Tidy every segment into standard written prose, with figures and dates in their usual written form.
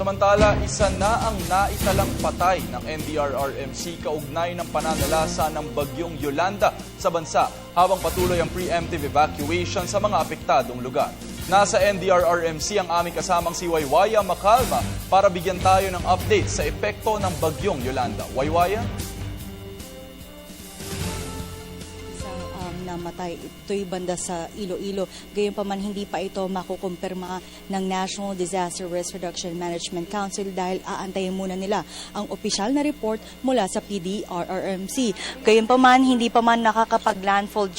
Samantala, isa na ang naitalang patay ng NDRRMC kaugnay ng pananalasa ng bagyong Yolanda sa bansa habang patuloy ang preemptive evacuation sa mga apektadong lugar. Nasa NDRRMC ang aming kasamang si Waywaya Macalma para bigyan tayo ng update sa epekto ng bagyong Yolanda. Waywaya? Namatay. Ito'y banda sa Iloilo. Gayunpaman hindi pa ito makukumpirma ng National Disaster Risk Reduction Management Council dahil aantayin muna nila ang opisyal na report mula sa PDRRMC. Gayunpaman hindi pa man nakakapag-landfall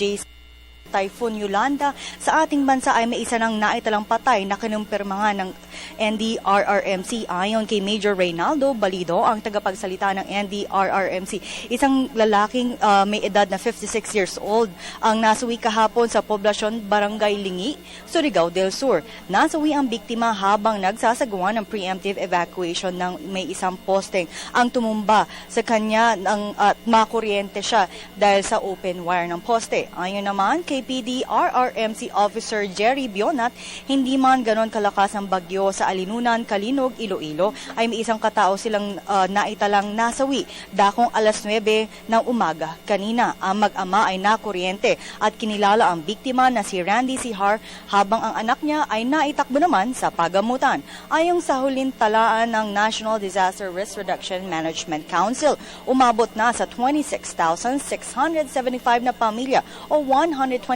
Typhoon Yolanda sa ating bansa ay may isa ng naitalang patay na kinumpirma nga ng NDRRMC ayon kay Major Reynaldo Balido, ang tagapagsalita ng NDRRMC. Isang lalaking may edad na 56 years old ang nasawi kahapon sa poblasyon Barangay Lingi, Surigao del Sur. Nasawi ang biktima habang nagsasagawa ng preemptive evacuation ng may isang posting ang tumumba sa kanya at makuryente siya dahil sa open wire ng poste. Ayon naman kay PDRRMC Officer Jerry Bionat, hindi man ganon kalakas ang bagyo sa Alinunan, Kalinog, Iloilo ay may isang katao silang naitalang nasawi dakong alas 9 ng umaga. Kanina, ang mag-ama ay nakuryente at kinilala ang biktima na si Randy Sihar habang ang anak niya ay naitakbo naman sa pagamutan. Ayon sa huling talaan ng National Disaster Risk Reduction Management Council, umabot na sa 26,675 na pamilya o 125,604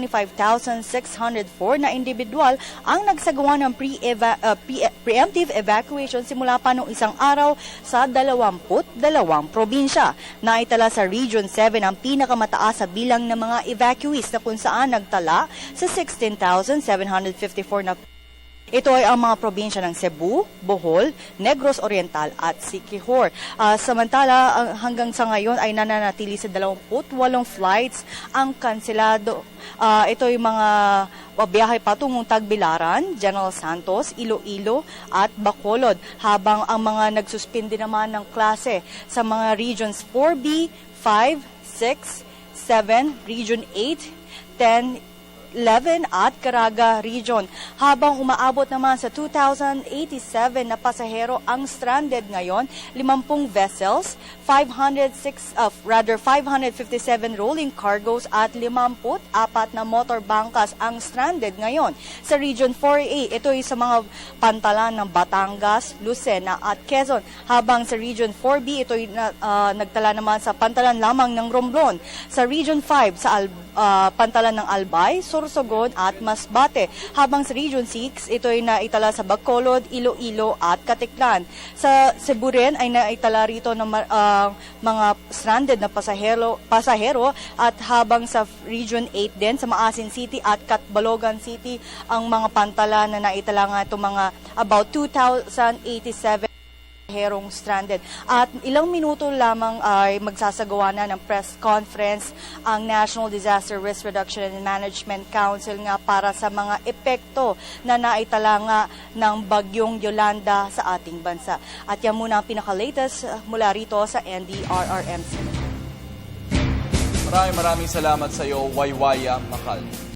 na individual ang nagsagawa ng preemptive evacuation simula pa noong isang araw sa 22 probinsya. Naitala sa Region 7 ang pinakamataas sa bilang ng mga evacuees na kung saan nagtala sa 16,754 na. Ito ay ang mga probinsya ng Cebu, Bohol, Negros Oriental at Siquijor. Samantala, hanggang sa ngayon ay nananatili sa 28 flights ang kanselado. Ito ay mga biyahe patungong Tagbilaran, General Santos, Iloilo at Bacolod, habang ang mga nagsuspindi naman ng klase sa mga Regions 4B, 5, 6, 7, Region 8, 10, 11 at Caraga Region, habang umaabot naman sa 2,087 na pasahero ang stranded ngayon, 50 vessels, 557 rolling cargoes at 54 na motor bangkas ang stranded ngayon. Sa Region 4A, ito ay sa mga pantalan ng Batangas, Lucena at Quezon, habang sa Region 4B, ito ay nagtala naman sa pantalan lamang ng Romblon. Sa Region 5, sa pantalan ng Albay, Sorsogon at Masbate, habang sa Region 6, ito ay naitala sa Bacolod, Iloilo at Caticlan. Sa Cebu rin ay naitala rito ng mga stranded na pasahero at habang sa Region 8 din, sa Maasin City at Catbalogan City, ang mga pantalan na naitala nga itong mga about 2,087 herong stranded. At ilang minuto lamang ay magsasagawa na ng press conference ang National Disaster Risk Reduction and Management Council nga para sa mga epekto na naitala nga ng bagyong Yolanda sa ating bansa. At yan muna ang pinaka-latest mula rito sa NDRRMC. Maraming salamat sa iyo, Waywaya Macalma.